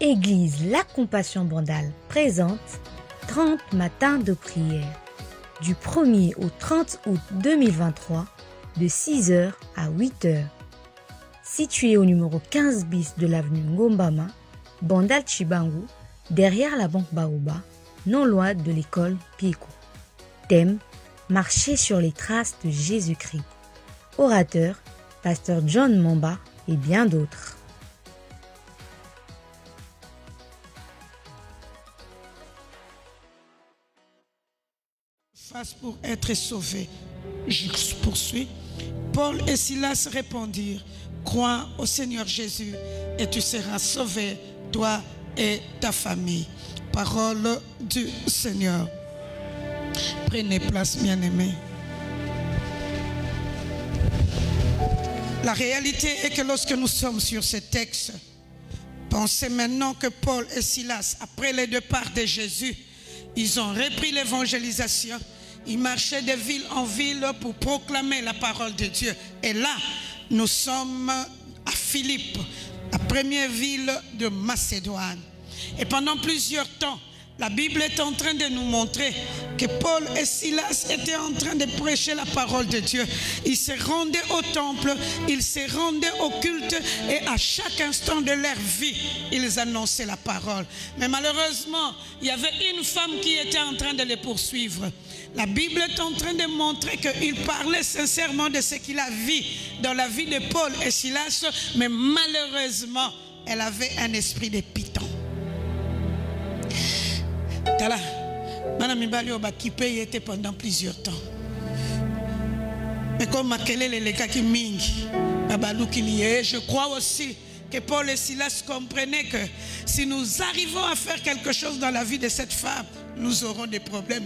Église La Compassion Bandal présente 30 matins de prière du 1er au 30 août 2023 de 6h à 8h. Situé au numéro 15 bis de l'avenue Ngombama, Bandal Chibangu, derrière la banque Baoba, non loin de l'école Pieko. Thème: marcher sur les traces de Jésus-Christ. Orateur: pasteur John Mamba et bien d'autres. Face pour être sauvé. Je poursuis. Paul et Silas répondirent: crois au Seigneur Jésus et tu seras sauvé, toi et ta famille. Parole du Seigneur. Prenez place, bien-aimés. La réalité est que lorsque nous sommes sur ce texte, pensez maintenant que Paul et Silas, après le départ de Jésus, ils ont repris l'évangélisation. Ils marchaient de ville en ville pour proclamer la parole de Dieu. Et là, nous sommes à Philippe, la première ville de Macédoine. Et pendant plusieurs temps, la Bible est en train de nous montrer que Paul et Silas étaient en train de prêcher la parole de Dieu. Ils se rendaient au temple, ils se rendaient au culte et à chaque instant de leur vie, ils annonçaient la parole. Mais malheureusement, il y avait une femme qui était en train de les poursuivre. La Bible est en train de montrer qu'il parlait sincèrement de ce qu'il a vu dans la vie de Paul et Silas, mais malheureusement, elle avait un esprit de python. Tala, Madame Mibali Obakipé était pendant plusieurs temps. Mais comme Makelele les cas qui mingi, je crois aussi que Paul et Silas comprenaient que si nous arrivons à faire quelque chose dans la vie de cette femme, nous aurons des problèmes.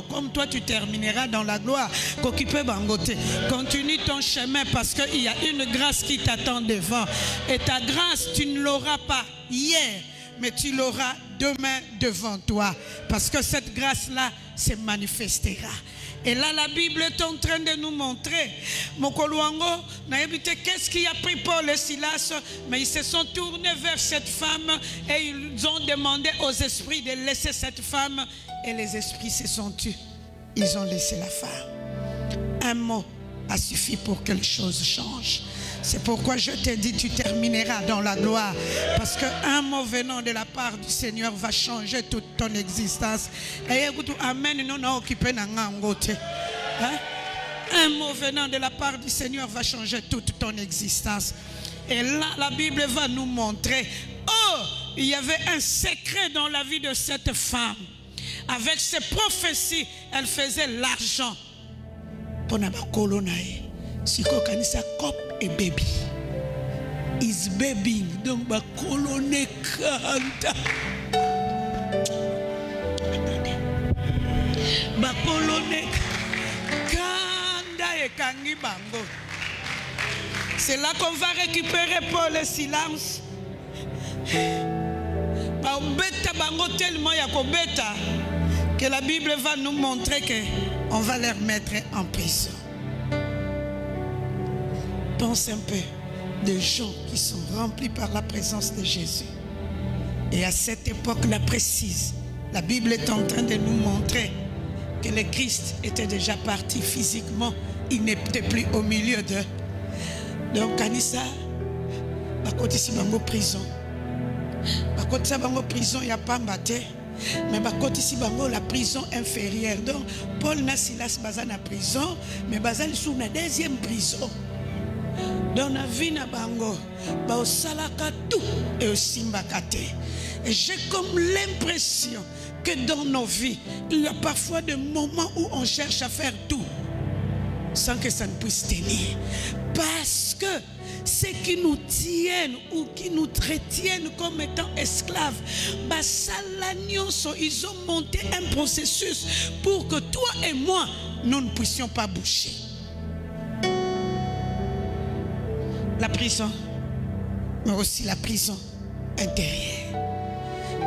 Comme toi tu termineras dans la gloire, continue ton chemin parce qu'il y a une grâce qui t'attend devant. Et ta grâce, tu ne l'auras pas hier, mais tu l'auras demain devant toi. Parce que cette grâce-là se manifestera. Et là, la Bible est en train de nous montrer. Mokoluango, qu'est-ce qui a pris Paul et Silas? Mais ils se sont tournés vers cette femme et ils ont demandé aux esprits de laisser cette femme. Et les esprits se sont tus. Ils ont laissé la femme. Un mot a suffi pour que les choses changent. C'est pourquoi je te dis, tu termineras dans la gloire. Parce qu'un mot venant de la part du Seigneur va changer toute ton existence. Amen. Un mot venant de la part du Seigneur va changer toute ton existence. Et là, la Bible va nous montrer. Oh, il y avait un secret dans la vie de cette femme. Avec ses prophéties, elle faisait l'argent. Pour la colonaï. Siko kanisa cop et baby is baby donc ba colonne kanta ba colonne kanda et kangi bango. C'est là qu'on va récupérer Paul et Silas. Ba beta bango tellement ya ko beta que la Bible va nous montrer que on va les mettre en prison. Pense un peu de gens qui sont remplis par la présence de Jésus. Et à cette époque-là précise, la Bible est en train de nous montrer que le Christ était déjà parti physiquement. Il n'était plus au milieu d'eux. Donc, Kanissa, bakoti si bango prison. Bakoti si bango prison, il n'y a pas mbaté. Mais bakoti si bango la prison inférieure. Donc, Paul na Silas bazan na prison, mais bazan sous la deuxième prison. Dans la vie na bango, ba osalaka tout et osimbakate. Et j'ai comme l'impression que dans nos vies, il y a parfois des moments où on cherche à faire tout sans que ça ne puisse tenir. Parce que ceux qui nous tiennent ou qui nous retiennent comme étant esclaves, ils ont monté un processus pour que toi et moi, nous ne puissions pas bouger. La prison, mais aussi la prison intérieure.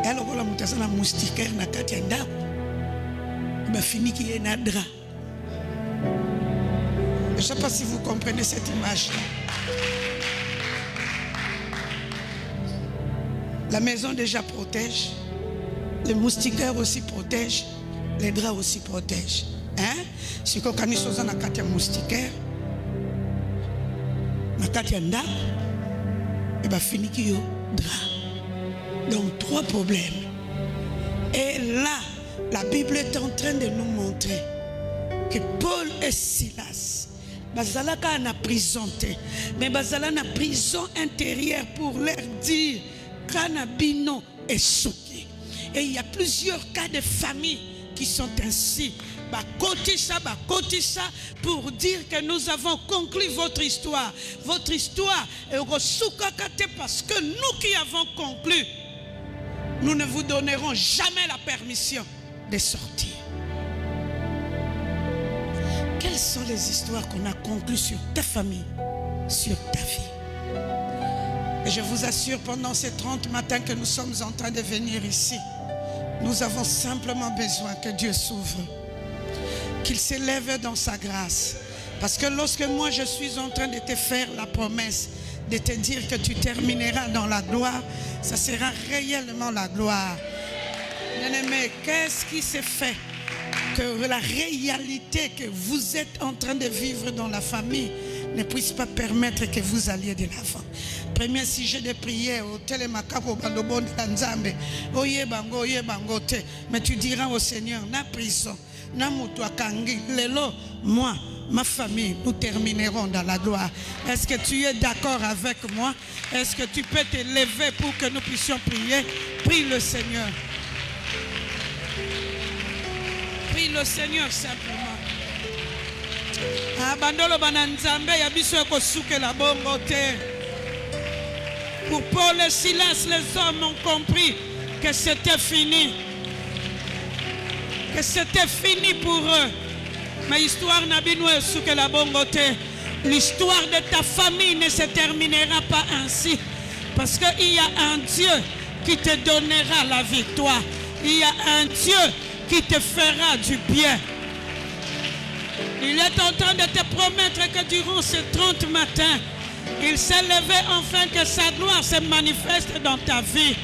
Et alors, on a un moustiquaire na katianda. Il m'a fini qui est nadra. Je ne sais pas si vous comprenez cette image-là. La maison déjà protège. Les moustiquaires aussi protègent. Les draps aussi protègent. Hein? Si vous avez un moustiquaire, et bien fini qui drap. Donc 3 problèmes. Et là, la Bible est en train de nous montrer que Paul et Silas, bazalaka na prison, mais bazala na prison intérieure pour leur dire kanabino et souki. Et il y a plusieurs cas de famille qui sont ainsi. Bakotisa, pour dire que nous avons conclu votre histoire. Votre histoire est parce que nous qui avons conclu, nous ne vous donnerons jamais la permission de sortir. Quelles sont les histoires qu'on a conclues sur ta famille, sur ta vie? Et je vous assure, pendant ces 30 matins que nous sommes en train de venir ici, nous avons simplement besoin que Dieu s'ouvre, qu'il s'élève dans sa grâce. Parce que lorsque moi je suis en train de te faire la promesse, de te dire que tu termineras dans la gloire, ça sera réellement la gloire. Bien-aimé, qu'est-ce qui s'est fait que la réalité que vous êtes en train de vivre dans la famille ne puisse pas permettre que vous alliez de l'avant? Premier sujet de prière au télémacabo bandobon tanzambe oye bango te, mais tu diras au Seigneur na prison na mutu akangi lelo, moi ma famille, nous terminerons dans la gloire. Est-ce que tu es d'accord avec moi? Est-ce que tu peux te lever pour que nous puissions prier? Prie le Seigneur. Prie le Seigneur simplement. Abandolo bananzambe ya biso ko souke la bongo te. Pour Paul et Silas, les hommes ont compris que c'était fini. Que c'était fini pour eux. Mais l'histoire n'a pas souke la bongo te. L'histoire de ta famille ne se terminera pas ainsi. Parce qu'il y a un Dieu qui te donnera la victoire. Il y a un Dieu qui te fera du bien. Il est en train de te promettre que durant ces 30 matins, il s'est levé enfin que sa gloire se manifeste dans ta vie.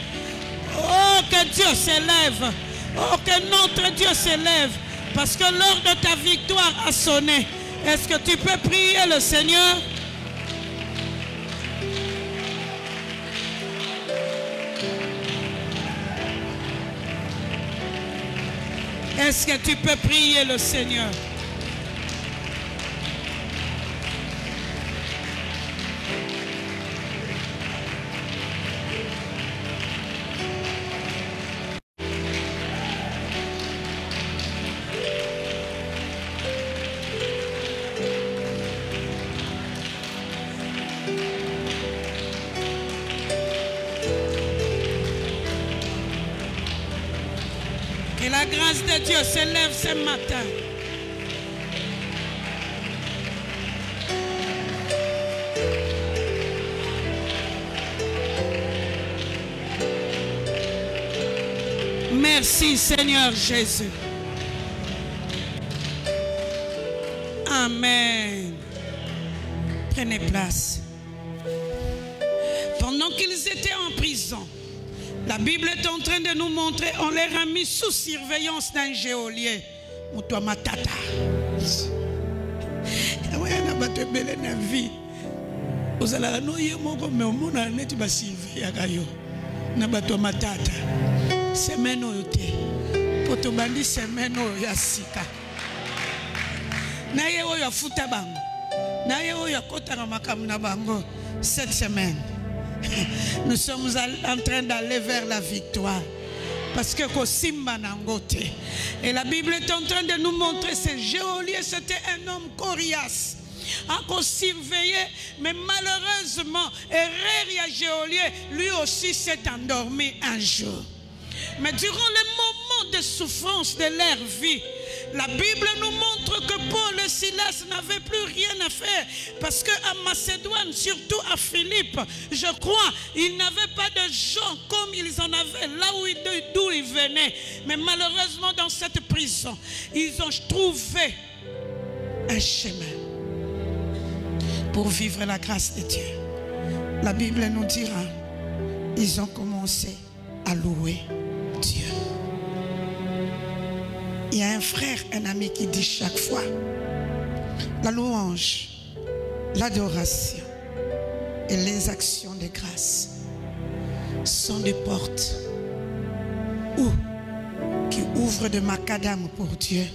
Oh, que Dieu s'élève. Oh, que notre Dieu s'élève. Parce que l'heure de ta victoire a sonné. Est-ce que tu peux prier le Seigneur? Est-ce que tu peux prier le Seigneur? Que la grâce de Dieu s'élève ce matin. Merci Seigneur Jésus. Amen. Prenez place. Pendant qu'ils étaient en prison, la Bible est en train de nous montrer, on les a mis sous surveillance d'un geôlier. Moutoua matata. Ozala noye moko me omona neti ba surveiller kayo. Na bato matata. Semaine oyo te. Poto bandi semaine oyo ya sika. Na ye oyo afuta bango. Na ye oyo akota na makamu na bango cette semaine. Nous sommes en train d'aller vers la victoire. Parce que Kosimba Nangote. Et la Bible est en train de nous montrer ce geôlier, c'était un homme coriace. Qu'on surveillait, mais malheureusement, Herrera geôlier, lui aussi s'est endormi un jour. Mais durant les moments de souffrance de leur vie, la Bible nous montre que Paul et Silas n'avaient plus rien à faire. Parce qu'à Macédoine, surtout à Philippe, je crois, ils n'avaient pas de gens comme ils en avaient là d'où ils venaient. Mais malheureusement, dans cette prison, ils ont trouvé un chemin. pour vivre la grâce de Dieu. La Bible nous dira, ils ont commencé à louer Dieu. Il y a un frère, un ami qui dit chaque fois, la louange, l'adoration et les actions de grâce sont des portes qui ouvrent de macadam pour Dieu,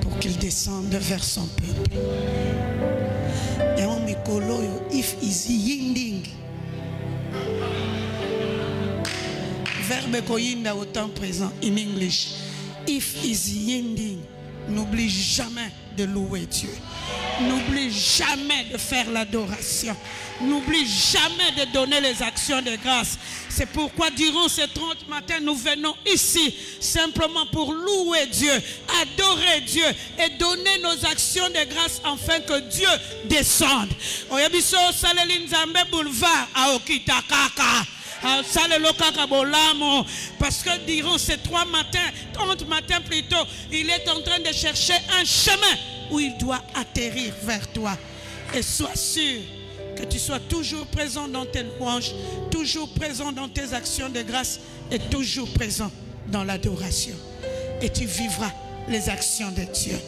pour qu'il descende vers son peuple. If is yinding. Verbe koyinda au temps présent in English. If is yinding. N'oublie jamais de louer Dieu. N'oublie jamais de faire l'adoration. N'oublie jamais de donner les actions de grâce. C'est pourquoi durant ces 30 matins, nous venons ici simplement pour louer Dieu, adorer Dieu et donner nos actions de grâce afin que Dieu descende. Oyabiso saleli nzambe boulevard aokitakaka. Parce que durant ces 30 matins plutôt, il est en train de chercher un chemin où il doit atterrir vers toi. Et sois sûr que tu sois toujours présent dans tes louanges, toujours présent dans tes actions de grâce et toujours présent dans l'adoration. Et tu vivras les actions de Dieu.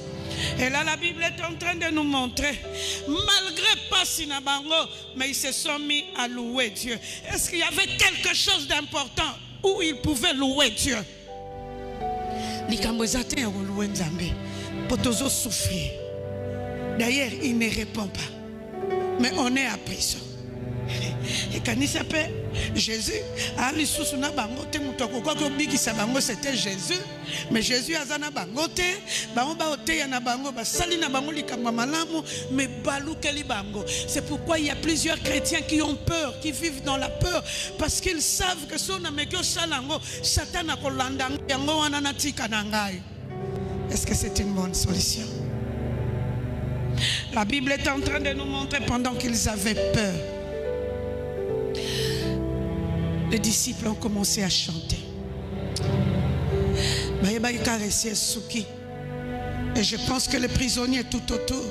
Et là, la Bible est en train de nous montrer, malgré pas Sinabango, mais ils se sont mis à louer Dieu. Est-ce qu'il y avait quelque chose d'important où ils pouvaient louer Dieu? D'ailleurs, il ne répond pas. Mais on est à prison. Et quand il s'appelle Jésus, c'était Jésus, mais Jésus a zana bangote, mais c'est pourquoi il y a plusieurs chrétiens qui ont peur, qui vivent dans la peur, parce qu'ils savent que son Satan a. Est-ce que c'est une bonne solution? La Bible est en train de nous montrer pendant qu'ils avaient peur. Les disciples ont commencé à chanter. Et je pense que les prisonniers tout autour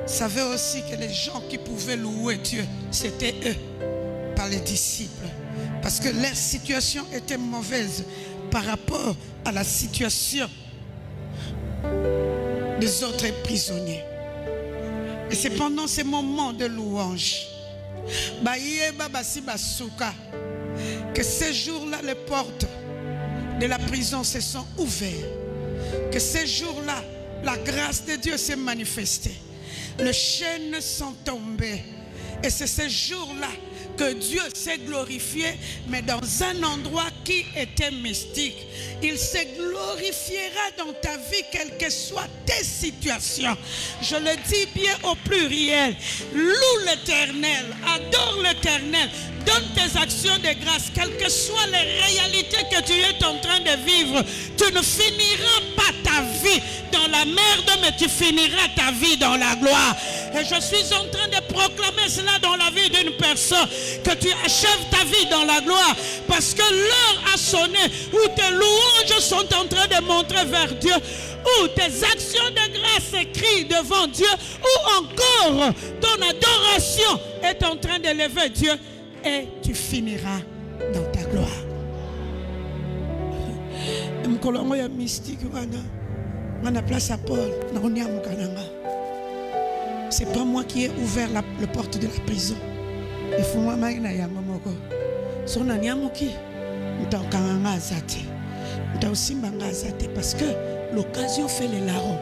savaient aussi que les gens qui pouvaient louer Dieu, c'était eux, pas les disciples. Parce que leur situation était mauvaise par rapport à la situation des autres prisonniers. Et c'est pendant ces moments de louange que ces jours-là, les portes de la prison se sont ouvertes. Que ces jours-là, la grâce de Dieu s'est manifestée. Les chaînes sont tombées. Et c'est ces jours-là que Dieu s'est glorifié, mais dans un endroit qui était mystique. Il se glorifiera dans ta vie, quelles que soient tes situations. Je le dis bien au pluriel. Loue l'Éternel, adore l'Éternel. Donne tes actions de grâce, quelles que soient les réalités que tu es en train de vivre. Tu ne finiras pas ta vie dans la merde, mais tu finiras ta vie dans la gloire. Et je suis en train de proclamer cela dans la vie d'une personne, que tu achèves ta vie dans la gloire, parce que l'heure a sonné où tes louanges sont en train de montrer vers Dieu, où tes actions de grâce crient devant Dieu, où encore ton adoration est en train d'élever Dieu. Et tu finiras dans ta gloire. C'est pas moi qui ai ouvert la porte de la prison. Parce que l'occasion fait les larrons.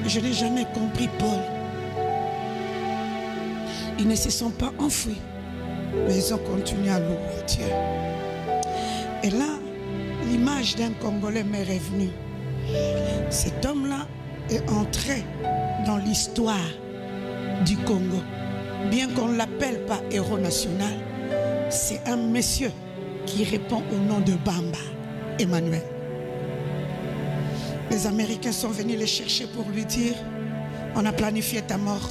Je n'ai jamais compris Paul. Ils ne se sont pas enfouis, mais ils ont continué à louer Dieu. Et là, l'image d'un Congolais m'est revenue. Cet homme-là est entré dans l'histoire du Congo. Bien qu'on ne l'appelle pas héros national, c'est un monsieur qui répond au nom de Bamba, Emmanuel. Les Américains sont venus le chercher pour lui dire, on a planifié ta mort.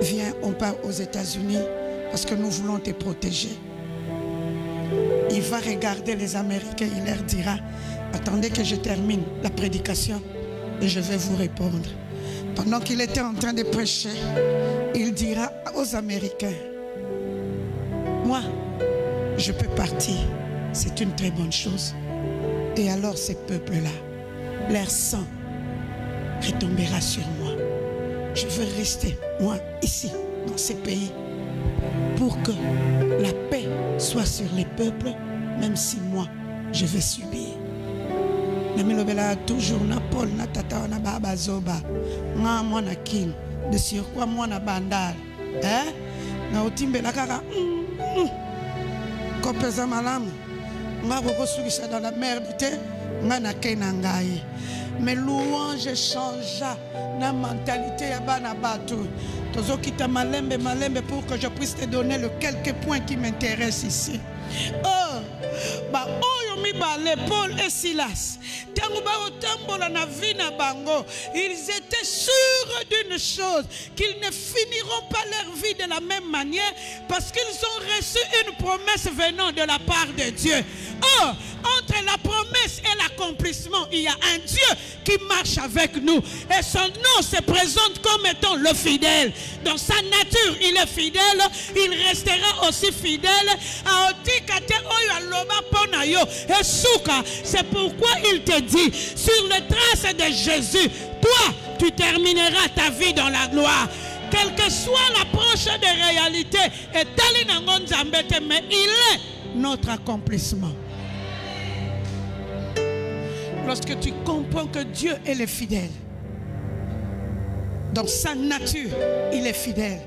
Viens, on part aux États-Unis parce que nous voulons te protéger. Il va regarder les Américains, il leur dira, attendez que je termine la prédication et je vais vous répondre. Pendant qu'il était en train de prêcher, il dira aux Américains, moi, je peux partir. C'est une très bonne chose. Et alors ces peuples-là, leur sang retombera sur moi. Je veux rester, moi, ici, dans ces pays, pour que la paix soit sur les peuples, même si moi, je vais subir. Namilobela toujours na Paul na tata na baba zoba nga mwana king de surcroît mwana bandal na otimbela kaka kopeza malamu nga kokosukisa dans la merde te nga na ke na ngai. Mais louange changea na mentalité ya bana bato tozokita malembe malembe pour que je puisse te donner le quelques points qui m'intéressent ici. Oh ba oyo mibale Paul et Silas tango ba otambola na vie na bango, ils étaient sûrs d'une chose, qu'ils ne finiront pas leur vie de la même manière parce qu'ils ont reçu une promesse venant de la part de Dieu. Oh, entre la promesse et l'accomplissement, il y a un Dieu qui marche avec nous et son nom se présente comme étant le fidèle. Dans sa nature, il est fidèle, il restera aussi fidèle. C'est pourquoi il te dit, sur les traces de Jésus, toi, tu termineras ta vie dans la gloire. Quelle que soit l'approche des réalités, mais il est notre accomplissement. Lorsque tu comprends que Dieu est le fidèle, dans sa nature, il est fidèle.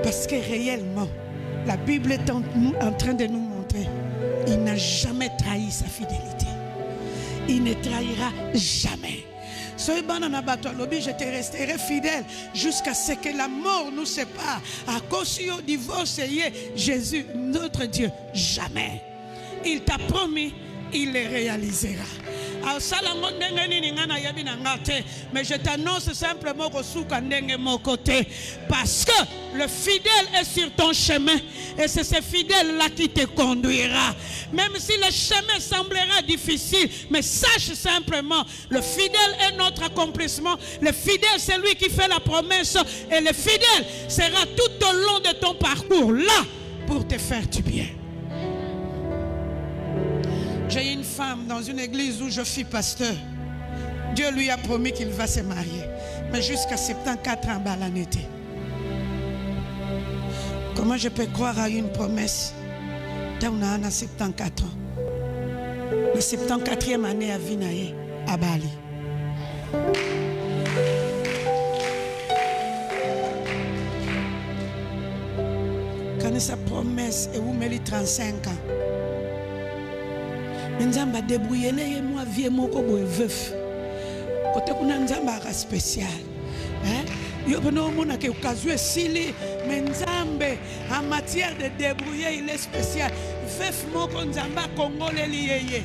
Parce que réellement, la Bible est en train de nous montrer, il n'a jamais trahi sa fidélité. Il ne trahira jamais. Je te resterai fidèle jusqu'à ce que la mort nous sépare. À cause du divorce, Jésus, notre Dieu, jamais. Il t'a promis, il le réalisera. Mais je t'annonce simplement côté parce que le fidèle est sur ton chemin et c'est ce fidèle-là qui te conduira. Même si le chemin semblera difficile, mais sache simplement, le fidèle est notre accomplissement. Le fidèle, c'est lui qui fait la promesse et le fidèle sera tout au long de ton parcours là pour te faire du bien. J'ai une femme dans une église où je suis pasteur. Dieu lui a promis qu'il va se marier. Mais jusqu'à 74 ans, elle en était. Comment je peux croire à une promesse tant on a 74 ans? La 74e année à Vinaye, à Bali. Quand sa promesse est où met 35 ans? Nzamba débrouillé les moi vieux moko boy veuf côté kuna nzamba ka spécial yo bono mona ke okazue sili mais nzambe en matière de débrouiller il est spécial veuf moko nzamba congolais lié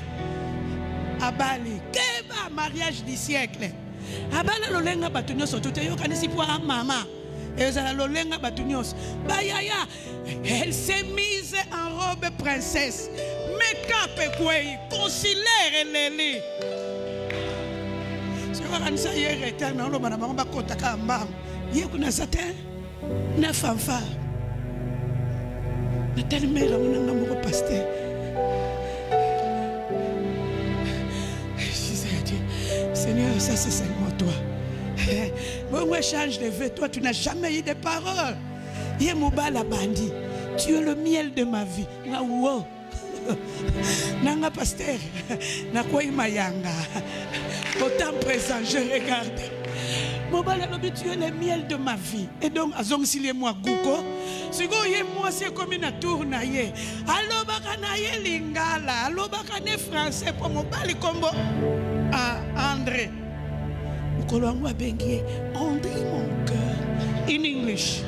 abali keba mariage du siècle abala lolenga batunyo soto te yo kanisi po mama ezala lolenga batunyo bayaya elle s'est mise en robe princesse. Make-up et concilier les c'est quoi quand ça y est retard non le madame ba kota kamba yé kuna satin na fanfare na tellement on a mon pasteur Seigneur ça c'est seulement toi bon moi change de vœux toi tu n'as jamais eu de paroles yé mobala bandi tu es le miel de ma vie na wow Nanga pasteur, nakoi mayanga. Autant présent, je regarde. Mobala lobi tu es le miel de ma vie. Et donc azong sili moi guko. Sigo ye moi c'est comme une tour na ye. Allo baka na ye lingala, allo baka ne français pour mobali kombo. Ah André. Ukolo wangu abengi André mon cœur. In English.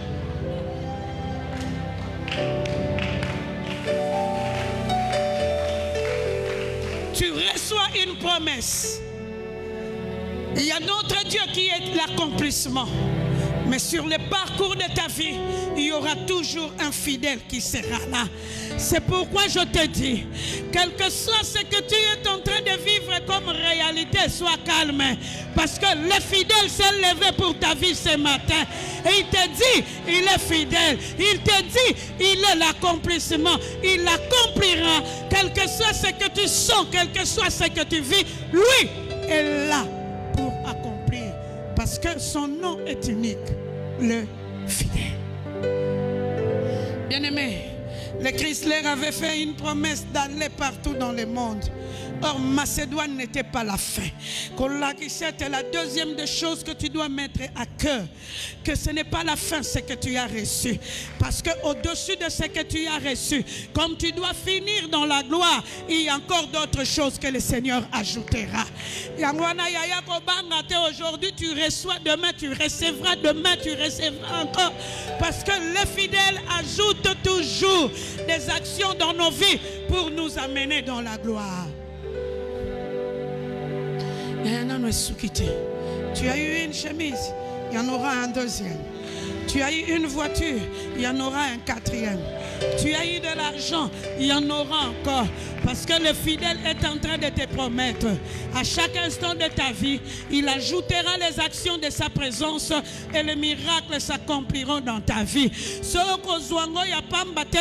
Tu reçois une promesse. Il y a notre Dieu qui est l'accomplissement. Mais sur le parcours de ta vie, il y aura toujours un fidèle qui sera là. C'est pourquoi je te dis, quel que soit ce que tu es en train de vivre comme réalité, sois calme. Parce que le fidèle s'est levé pour ta vie ce matin. Et il te dit, il est fidèle. Il te dit, il est l'accomplissement. Il l'accomplira. Quel que soit ce que tu sens, quel que soit ce que tu vis, lui est là pour accomplir. Parce que son nom est unique, le fidèle. Bien-aimé, le Chrysler avait fait une promesse d'aller partout dans le monde. Or, Macédoine n'était pas la fin. C'est la deuxième des choses que tu dois mettre à cœur. Que ce n'est pas la fin ce que tu as reçu. Parce qu'au-dessus de ce que tu as reçu, comme tu dois finir dans la gloire, il y a encore d'autres choses que le Seigneur ajoutera. Aujourd'hui tu reçois, demain tu recevras, demain tu recevras encore. Parce que le fidèle ajoute toujours des actions dans nos vies pour nous amener dans la gloire. Tu as eu une chemise, il y en aura un deuxième. Tu as eu une voiture, il y en aura un quatrième. Tu as eu de l'argent, il y en aura encore. Parce que le fidèle est en train de te promettre, à chaque instant de ta vie, il ajoutera les actions de sa présence et les miracles s'accompliront dans ta vie.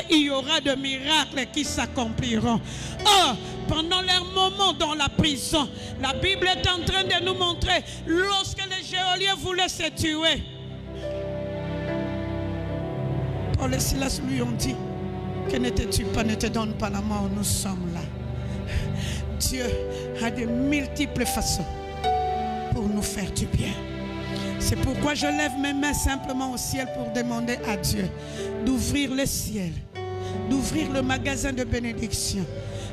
Il y aura de miracles qui s'accompliront. Or, pendant leur moment dans la prison, la Bible est en train de nous montrer, lorsque les geôliers voulaient se tuer, Paul et Silas lui ont dit, que ne te tue pas, ne te donne pas la mort, nous sommes là. Dieu a de multiples façons pour nous faire du bien. C'est pourquoi je lève mes mains simplement au ciel pour demander à Dieu d'ouvrir le ciel, d'ouvrir le magasin de bénédiction,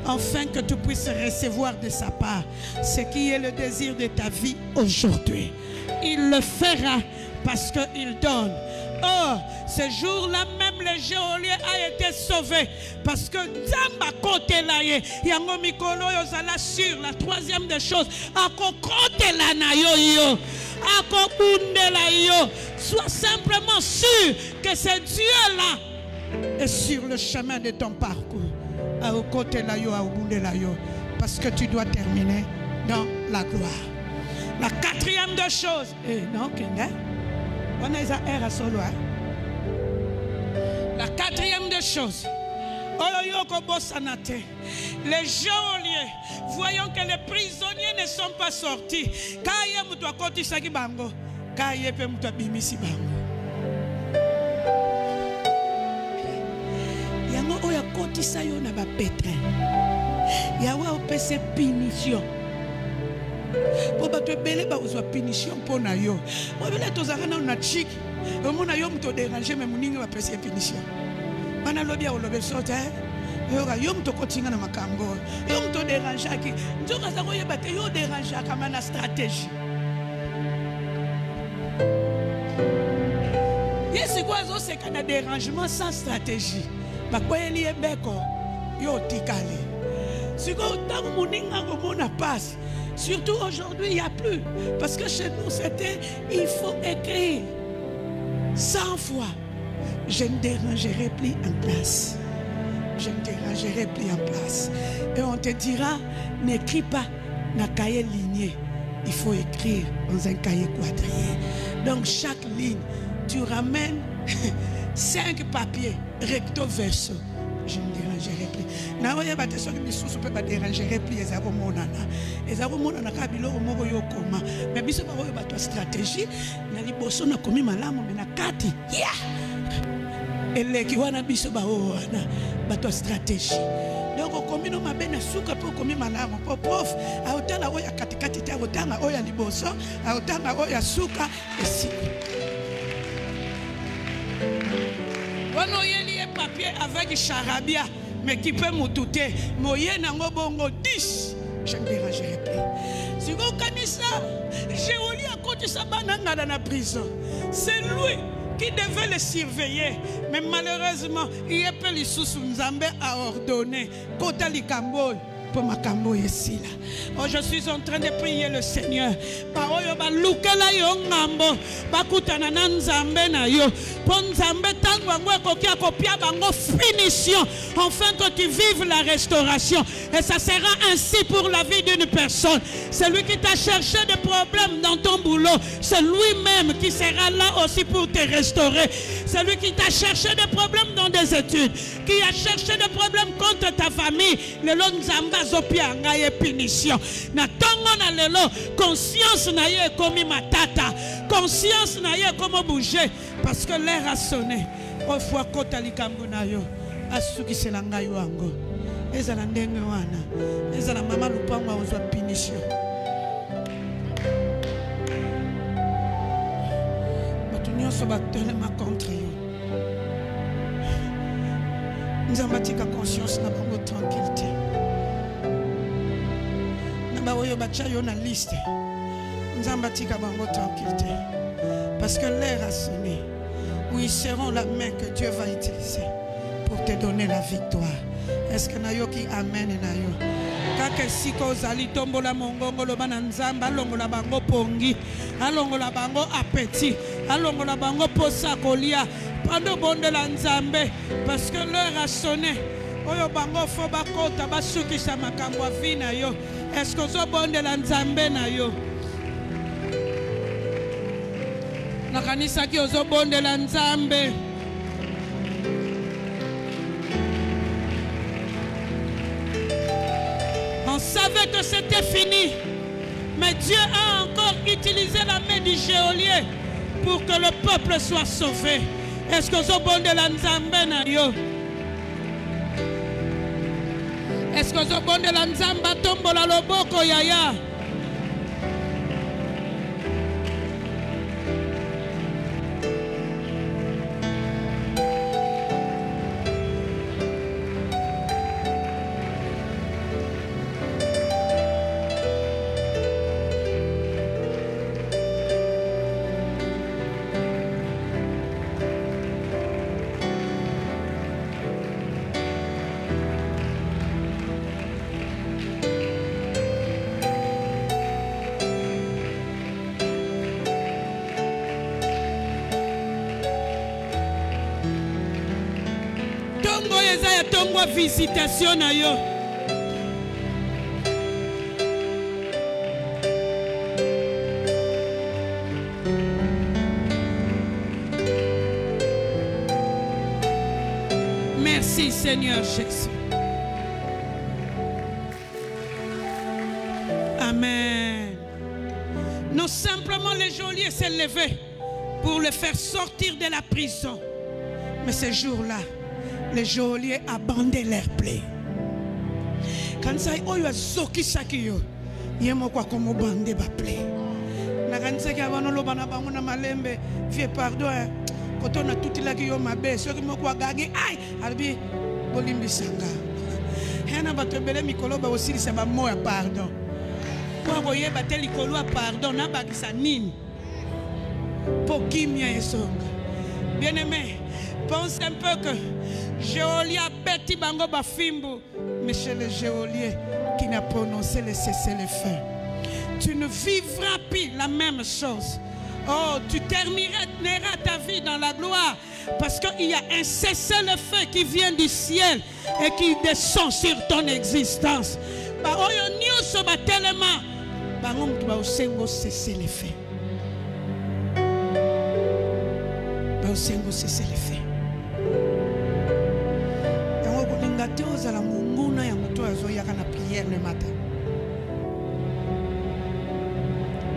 afin que tu puisses recevoir de sa part ce qui est le désir de ta vie aujourd'hui. Il le fera parce qu'il donne. Oh, ce jour-là même le geôlier a été sauvé parce que Zamba côté là yango mikolo yo zala sur la troisième des choses ako côté là na yo ako bundela yo. Sois simplement sûr que ce Dieu là est sur le chemin de ton parcours. Ao côté là yo ao bundela yo parce que tu dois terminer dans la gloire. La quatrième des choses non kenga. La quatrième des choses, les geôliers, voyant que les prisonniers ne sont pas sortis, pour battre belé ba uzwa punition pour na yo. Moi bela tozanga na na chic. Au na yo mto déranger mais muninga ba pesa punition. Bana lobia o lobe sota. Yo mto kotinga na makambo. Yo mto déranger ki. Nzoka za ko yeba te yo déranger kama na stratégie. Yesi kwa zo se kana dérangement sans stratégie. Ba ko yeli ebeko yo tikale. Siko tango muninga ko mona passe. Surtout aujourd'hui, il n'y a plus. Parce que chez nous, c'était, il faut écrire 100 fois. Je ne dérangerai plus en place. Je ne dérangerai plus en place. Et on te dira, n'écris pas dans cahier ligné. Il faut écrire dans un cahier quadrillé. Donc chaque ligne, tu ramènes 5 papiers, recto verso. Je ne dérangerai plus. Naoya bateso ni susu pe ba dérangerai plus ezabo monana. Ezabo monana ka biloko moko yo koma. Mais biso ba oyo bato stratégie na liboso na komi malamu me na kati. Yeah. Eleki wana biso ba o na bato stratégie. Donc komi no mabena suka po komi malamu po prof autala oya katikati te otanga oya liboso autanga oya suka esiko. Wano yeli papier avec charabia, mais qui peut m'outer. Moyen nango bongo 10. Je ne dérangerai plus. Si vous connaissez ça, j'ai oublié à côté sa banana dans la prison. C'est lui qui devait le surveiller. Mais malheureusement, il y a peu les sous Nzambe a ordonné. Kota Likambo, Oh, je suis en train de prier le Seigneur. Finition, enfin que tu vives la restauration. Et ça sera ainsi pour la vie d'une personne. Celui qui t'a cherché des problèmes dans ton boulot, c'est lui-même qui sera là aussi pour te restaurer. Celui qui t'a cherché des problèmes dans des études, qui a cherché des problèmes contre ta famille, le long nzamba zopia ngaye punition. Na tongo na lelo, conscience na ye komi matata, conscience na ye komo bouger, parce que l'air a sonné. Ofwa kota likambo na yo, asuki selanga yo ango. Eza na ndenge wana, eza na mama lupangwa ozwa punition. Batunyoso batelema contre yo. Nzambatika conscience na bango tranquillité. Naba oyo bacha yo na liste. Nzambatika bango tranquillité. Parce que l'air a sonné. Où ils seront la main que Dieu va utiliser pour te donner la victoire. Est-ce que nayo ki amen nayo? Kake siko zali tombola mongongo lo bananzamba longo la bango pongi, alongo la bango appétit, alongo la bango posa kolia, pando bonde la nzambe parce que l'heure a sonné. Oyo bango fo bakota basuki sa makambo vina yo. Est-ce que zo bonde la nzambe nayo? Nakanisa ki ozo bonde la nzambe. On savait que c'était fini, mais Dieu a encore utilisé la main du geôlier pour que le peuple soit sauvé. Est-ce que ozo bonde la nzambe na yo? Est-ce que ozo bonde la nzamba tombola loboko yaya? Visitation na yo. Merci Seigneur Jésus. Amen. Non simplement le geôlier s'est levé pour le faire sortir de la prison. Mais ce jour-là, les geôliers abandonnaient leur plaie. Quand ça y est, zoki sakiyo, yemo kwa komo bande ba plaie. Na kanisa kia bano lo bana bango na malembe, vie pardon. Quand on a tout la qui yo mabe, ceux qui mo kwa gagi, ay, albi bolimbi sanga. Hena batebele mikolo ba aussi c'est ba mo ya pardon. Kwa boye bateli kolo pardon na bagisa nini. Pokimia esonga. Bien-aimé, pense un peu que geôlier a bêti bango bafimbo, mais chez le geôlier qui n'a prononcé le cessez-le-feu, tu ne vivras plus la même chose. Oh, tu termineras ta vie dans la gloire parce qu'il y a un cessez-le-feu qui vient du ciel et qui descend sur ton existence. Bah, oh, yo nyoso ba tellement, bah, on doit aussi cessez-le-feu. Bah, aussi cessez-le-feu. La munguna ya muto azoyaka na prière le matin.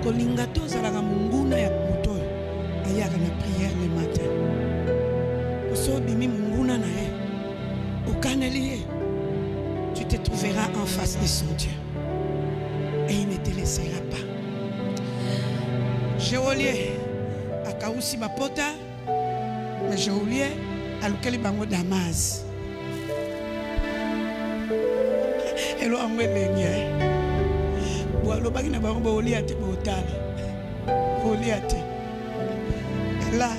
Kolingato la munguna ya muto ayaka na prière le matin. Oso bimi munguna na e. Okaneli, tu te trouveras en face de son Dieu. Et il ne te laissera pas. Geôlier akausi bapota, mais geôlier alukeli bango Damas. Hello, I'm waiting here. Là,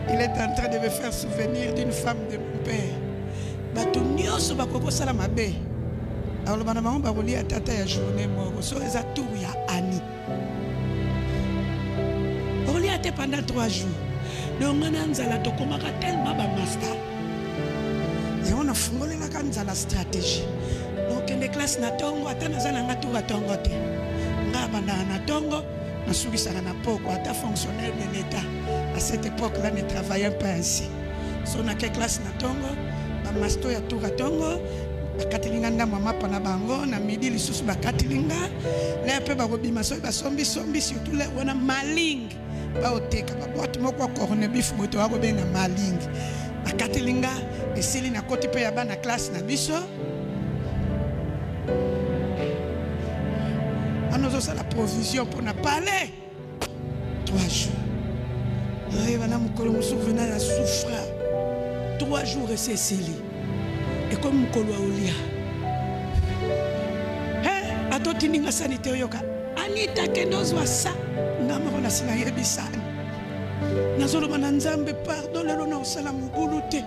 il est en train de me faire souvenir d'une femme de mon père. Alors, maman, va rouler à tata ya journée mort. So, les atours ya Annie. On y a été pendant 3 jours. Donc, on a tellement de master. Et on a fondé la stratégie. Donc, les classes na tongo, attends, tour à tongo. Na tongo, na soubisa na poko, ata fonctionnaire de l'État. À cette époque-là, ne travaillait pas ainsi. So, na quelle classe na tongo, na master ya tour à tongo. Katilinga nda mama pana bango na midi lisusu ba katilinga le pe ba bobima so ba sombi surtout le wana maling ba oteka ba boîte moko corne bif moto wa benga maling ba katilinga esili na koti pe ya bana classe na biso anozo ça la provision pour na parler 3 jours et bana mukolo musuvena ya souffra 3 jours et Cécilie. Et comme Mukolo Olia, atotininga sanité yoka, Anita Kenozwa sa, Namoro la sina yebisani. Nazolo mananzambe pardon le lona osala mugulute,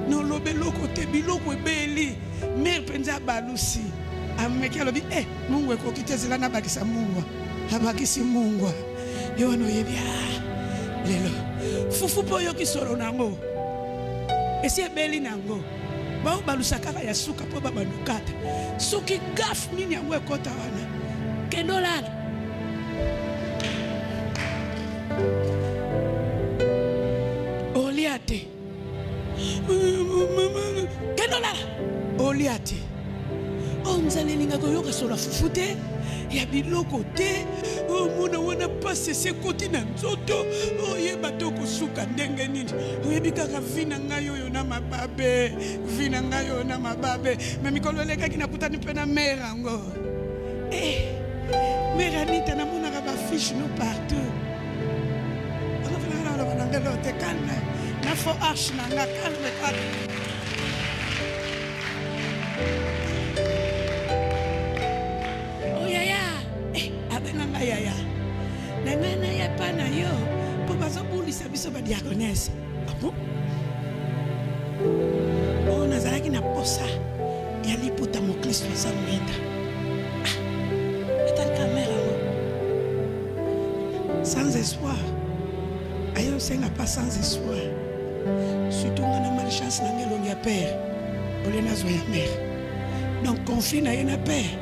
no lobelo kote biloko ebeli, mère penza balusi. Ameki alobi Mungu ekokite zela na bakisa Mungu, abakisi Mungu. Yo no yebia. Lelo, fufu poyo kisoro nango. Esi ebeli nango. Bao balusaka ya suka po baba nukata suki gaf nini yango ekota wana kendolala oliate kendolala oliate onzale ninga koyoka sola fufute ya biloko te mona wana passe se koti na nzoto oyeba to kosuka ndenge nini oyebi kaka vina ngayo yo na mababe vina ngayo na mababe me mikolo lekaki nakutani mpe na mère yango mère Anita namonaka bafiche no partout angafanakanaolobana te calme na fo arche nanga calme calme yaya nana ya pana yo po bazo bulisa biso ba diaconesse apo ona zalaki na posa ya liputa mo Kristo za mwenda eta caméra sans espoir ayo senga pas sans espoir surtout ngana malchance na ngelo ya père olena zo ya mère donc conflit na yena père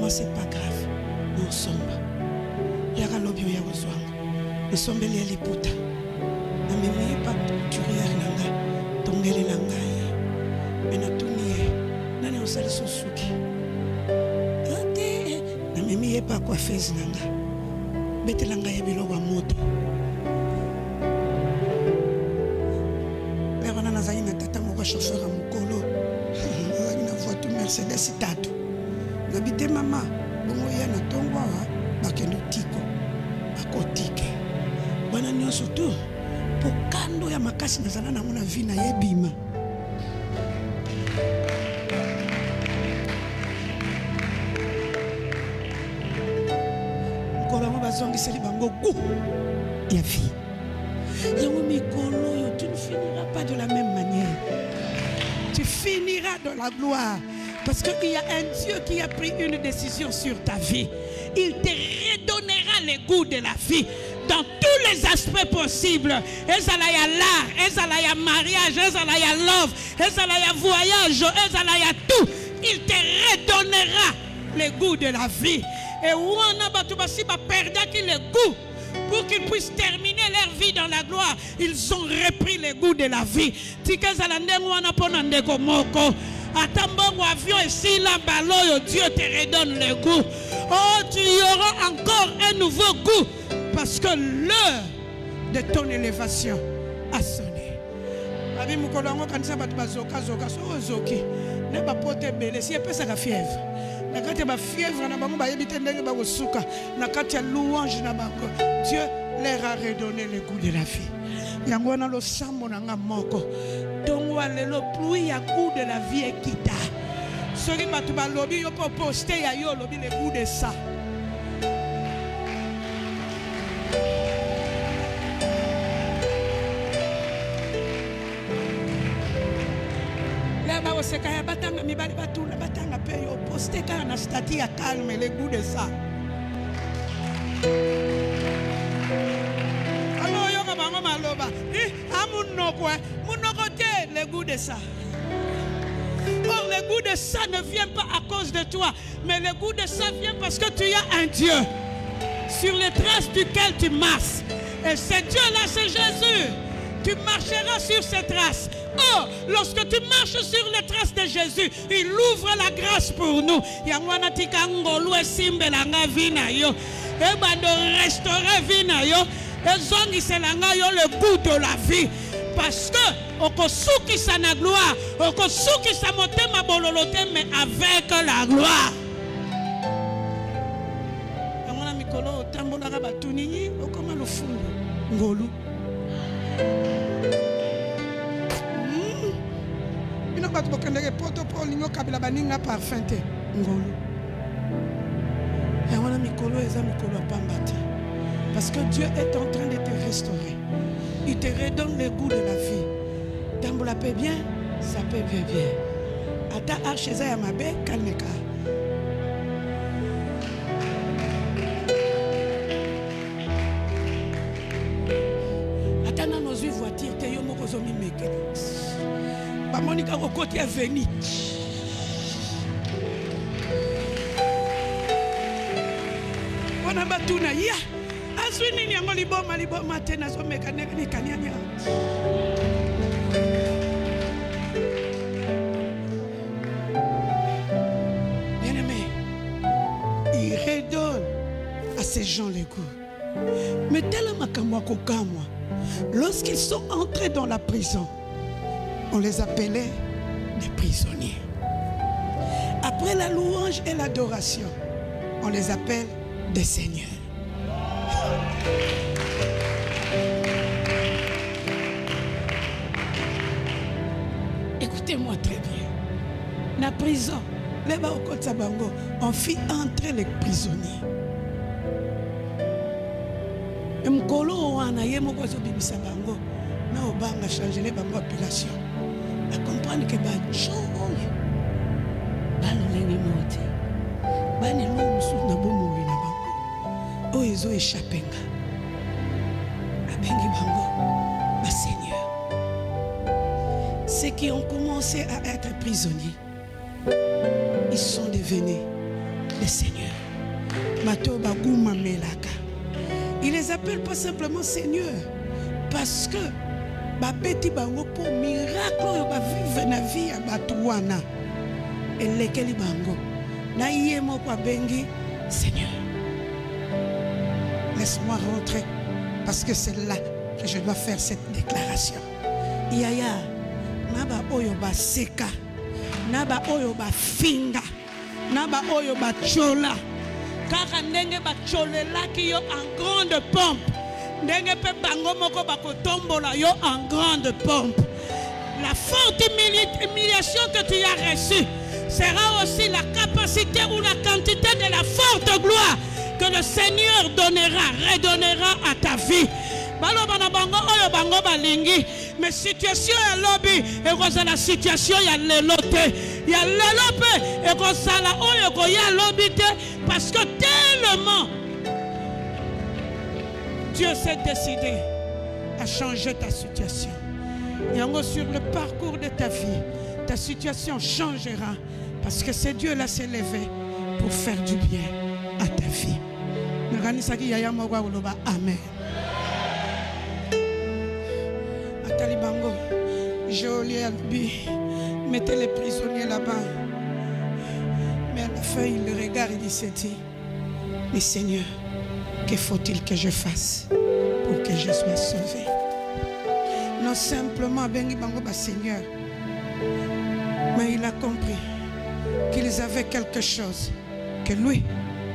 c'est pas grave, nous sommes. Yara lobio ya wazwangu. Nous sommes les liputa. Na mimi pas turière nanga, tongele nanga. Mais na tunie, na ne osali sosuki. Ate, na mimi pas coiffeuse nanga. Bete nanga ya biloko moto. Le wana nazali na tata moko chauffeur à mukolo. Nazali na voiture Mercedes tatu. Habite mama, bongo ya na tongwa bakendo tiko bakotike. Bwana nyonso tu pokando ya makasi nazana na mona vina yebima. Nkolo mo bazongi seli bango gu ya vie. Yango mikolo yo tu ne finiras pas de la même manière. Tu finiras dans la gloire. Parce qu'il y a un Dieu qui a pris une décision sur ta vie. Il te redonnera le goût de la vie dans tous les aspects possibles. Ezalaya l'art, ezalaya mariage, ezalaya love, ezalaya voyage, ezalaya tout. Il te redonnera le goût de la vie. Et wana batubasi ba perdaki le goût pour qu'ils puissent terminer leur vie dans la gloire. Ils ont repris le goût de la vie. Tikezalande wana pona ndeko moko. Attends, avion ici, là, ballon, Dieu te redonne le goût. Oh, tu y auras encore un nouveau goût. Parce que l'heure de ton élévation a sonné. Abi mukolongo kanisa batu bazoka zoka so zoki. Ne ba pote belé si epesa ka fièvre. Na kati ba fièvre na bango ba yebite ndenge ba kosuka. Na kati ya louange na bango. Dieu leur a redonné le goût de la vie. Yango na lo sambo na nga moko. Tongwa lelo pluie ya goût de la vie ekita. Sori batu ba lobi yo po poster ya yo lobi le goût de ça. oseka ya batanga mibali batula batanga pe yo poste ka na statut ya calme le goût de ça. Alors yo ka bango maloba amunoko munokote le goût de ça. Or le goût de ça ne vient pas à cause de toi, mais le goût de ça vient parce que tu as un Dieu sur les traces duquel tu marches. Et ce Dieu-là, c'est Jésus. Tu marcheras sur ses traces. Oh, lorsque tu marches sur les traces de Jésus, il ouvre la grâce pour nous. Yangwana tika ngolu esimbe langa vina yo. Ebando restaurer vina yo. Ezongi selanga yo le goût de la vie. Parce que okosuki sa na gloire, okosuki sa motema bololote, mais avec la gloire. Yangwana mikolo tambola ka batuni okoma lo fundo ngolu. Parce que Dieu est en train de te restaurer. Il te redonne le goût de la vie. Tambola paie bien, ça peut bien. Ata archeza ya mabe kalmeka. Ata na nos voitures te yo moko zomi meke. Monica Rocotti est venu. On a battu na ya. Aswini ni angoli boma tena so mécanique ni kanyanya. Bien-aimé, il redonne à ces gens les goûts. Mais tellement makamwa kokamwa, lorsqu'ils sont entrés dans la prison, on les appelait des prisonniers. Après la louange et l'adoration, on les appelle des seigneurs. Écoutez-moi très bien. La prison, on fit entrer les prisonniers. Mkolo wana ye moko zo bibisa bango na obanga changer les bango population. À comprendre que bachoyo baloleni moti bani lo musu na bomo na bango o ezo échappenga abengi bango ba seigneur. Ceux qui ont commencé à être prisonniers, ils sont devenus des seigneurs. Mato baguma melaka. Il les appelle pas simplement seigneur parce que ba beti bango pour miracle ba vivre na vie ya batuana elekeli bango na yemo kwa bengi seigneur. Laisse-moi rentrer parce que c'est là que je dois faire cette déclaration. Yaya naba oyo ba seka naba oyo ba finga naba oyo ba chola kaka ndenge ba cholela ki yo en grande pompe. Ndenge pe bango moko bakotombola yo en grande pompe. La forte humiliation que tu as reçue sera aussi la capacité ou la quantité de la forte gloire que le Seigneur redonnera à ta vie. Balobana bango oyo bango balingi mais situation ya lobby et la situation ya lelote ya lelope et kozala oyo ko ya lobby parce que tellement Dieu s'est décidé à changer ta situation. Et sur le parcours de ta vie, ta situation changera parce que ce Dieu-là s'est levé pour faire du bien à ta vie. Amen. Atalibango, Jolie Albi, mettez les prisonniers là-bas. Mais à la fin, il le regarde et dit, mais Seigneur, que faut-il que je fasse pour que je sois sauvé? Non simplement Bengi Bango Seigneur, mais il a compris qu'ils avaient quelque chose que lui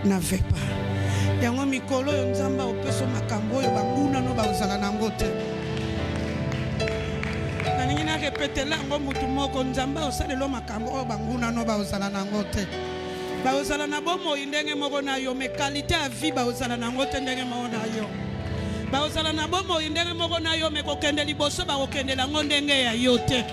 n'avait pas. Yango mikolo nzamba opeso makambo yo banguna no bauzala nangote. Na ningina répéter là ngo mutu moko nzamba osalelo makambo o banguna no bauzala nangote. Bauzala na bomo indenge moko na yo, mais qualité à vie bauzala nangote ndenge moko na yo. Bauzala na bomo indenge moko na yo, mais kokende liboso ba kokende la ngondenge ya yote.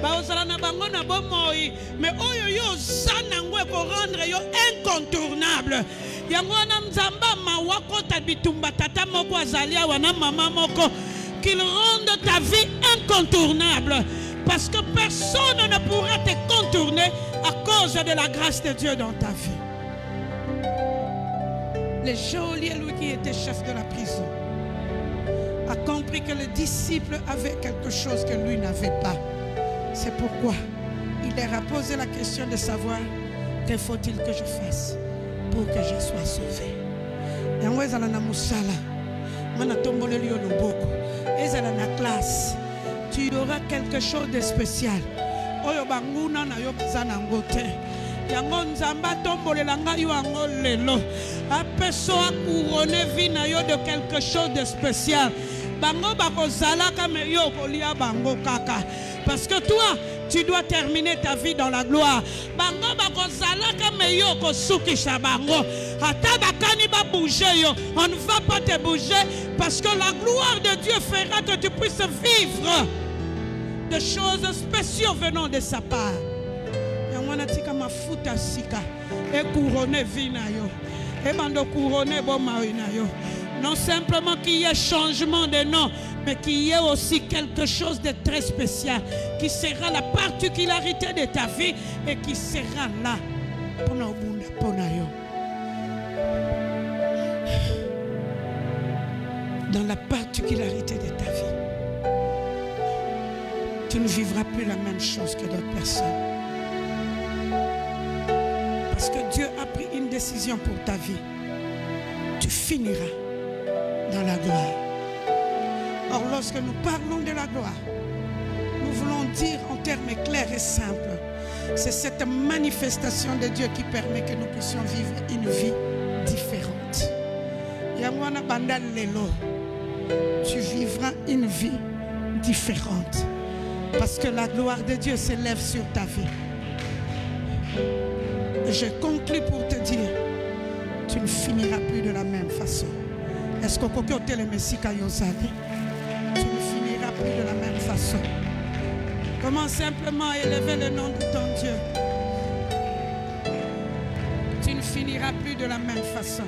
baozala na bango na bomoi mais oyo yo zanango ko rendre yo incontournable yango na nzamba mawa kota bitumba tata moko azali wana mama moko qu'il rende ta vie incontournable parce que personne ne pourra te contourner à cause de la grâce de Dieu dans ta vie. Le geôlier, lui qui était chef de la prison, a compris que les disciples avaient quelque chose que lui n'avait pas. C'est pourquoi il leur a posé la question de savoir que faut-il que je fasse pour que je sois sauvé. Yango ezala na musala, mana tombole liyo loboko, ezala na classe, tu auras quelque chose de spécial. Oyo banguna na yo bazana ngote. Yango nzamba tombolela nga yo ango lelo. Apeso a couronné vie na yo de quelque chose de spécial. Bango bakozala kame yo kolia bango kaka. Parce que toi, tu dois terminer ta vie dans la gloire. Bango bakozala kame yo kosukisha bango. Ata bakani ba bouger yo. On ne va pas te bouger parce que la gloire de Dieu fera que tu puisses vivre de choses spéciales venant de sa part. Yangwanatika mafuta sika et couronner vie na yo. Et bando couronner bon mari na yo. Non simplement qu'il y ait changement de nom, mais qu'il y ait aussi quelque chose de très spécial qui sera la particularité de ta vie et qui sera là pour nous pour nous. Dans la particularité de ta vie, tu ne vivras plus la même chose que d'autres personnes. Parce que Dieu a pris une décision pour ta vie. Tu finiras dans la gloire. Or, lorsque nous parlons de la gloire, nous voulons dire en termes clairs et simples, c'est cette manifestation de Dieu qui permet que nous puissions vivre une vie différente. Yangwana bandal lelo, tu vivras une vie différente. Parce que la gloire de Dieu s'élève sur ta vie. Je conclue pour te dire, tu ne finiras plus de la même façon. Est-ce que tu ne finiras plus de la même façon? Commence simplement à élever le nom de ton Dieu. Tu ne finiras plus de la même façon.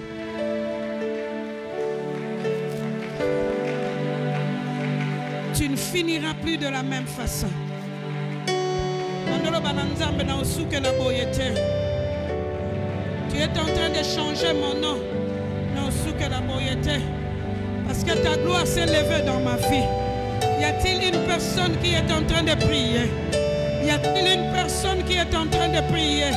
Tu ne finiras plus de la même façon. Tu es en train de changer mon nom. Parce que ta gloire s'est levée dans ma vie. Y a-t-il une personne qui est en train de prier? Y a-t-il une personne qui est en train de prier?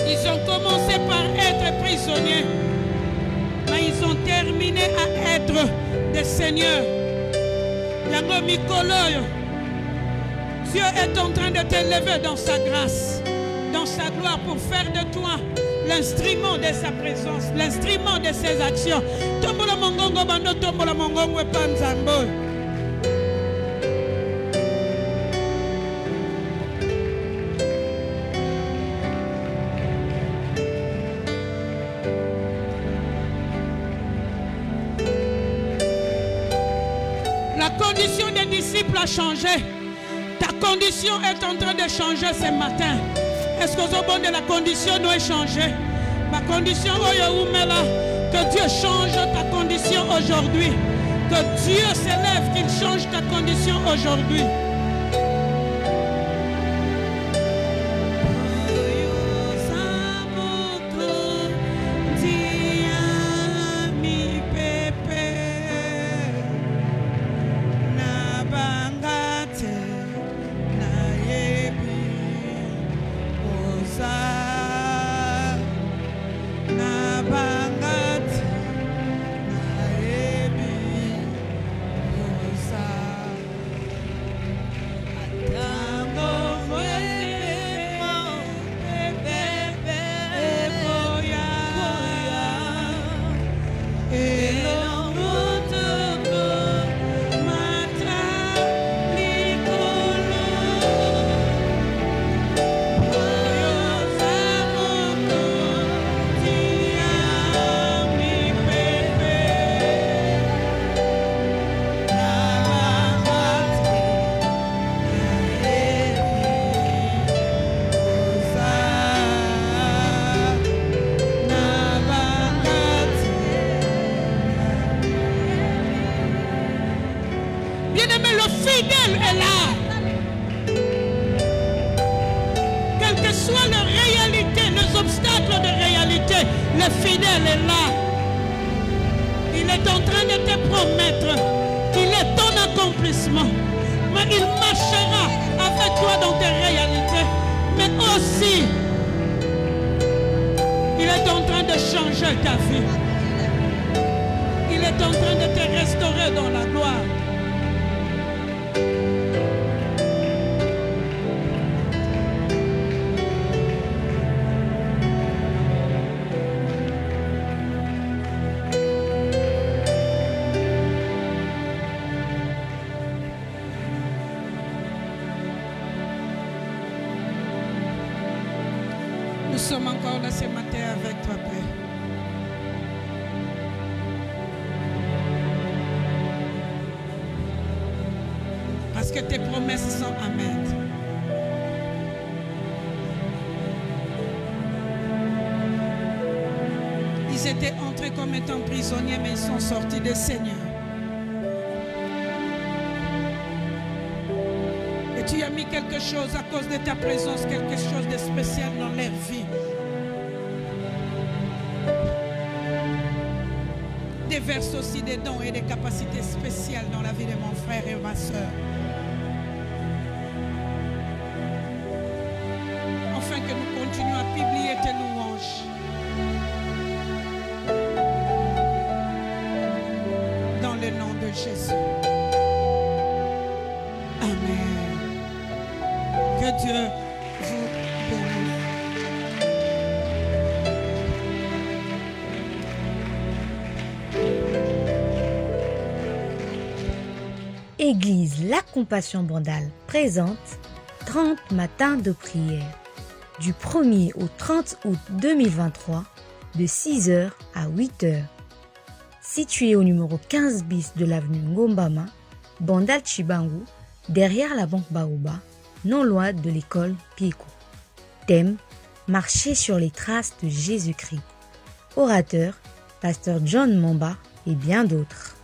Ils ont commencé par être prisonniers, mais ils ont terminé à être des seigneurs. Yango Mikoloyo, Dieu est en train de t'élever dans sa grâce, dans sa gloire, pour faire de toi l'instrument de sa présence, l'instrument de ses actions. Tombola mongongo bando, tombola mongongo panzambo. La condition des disciples a changé. Ta condition est en train de changer ce matin. Est-ce que au bon de la condition doit changer? Ma condition, que Dieu change ta condition aujourd'hui. Que Dieu s'élève, qu'il change ta condition aujourd'hui. fidèle est là. Quelle que soit la réalité, les obstacles de réalité, le fidèle est là. Il est en train de te promettre. Il est ton accomplissement. Mais il marchera avec toi dans tes réalités. Mais aussi, il est en train de changer ta vie. Il est en train de te restaurer dans la gloire. Nous sommes encore là ce matin avec toi, Père. Parce que tes promesses sont amen. Ils étaient entrés comme étant prisonniers, mais ils sont sortis des seigneurs. Et tu as mis quelque chose à cause de ta présence, quelque chose de spécial dans leur vie. Déverse aussi des dons et des capacités spéciales dans la vie de mon frère et ma soeur. Afin que nous continuions à publier tes louanges. Dans le nom de Jésus. Amen. Que Dieu vous bénisse. Église La Compassion Bandal présente 30 matins de prière du 1er au 30 août 2023 de 6h à 8h. Situé au numéro 15 bis de l'avenue Ngombama, Bandal Chibangu, derrière la banque Baoba, non loin de l'école Pieko. Thème: marcher sur les traces de Jésus-Christ. Orateur: pasteur John Momba et bien d'autres.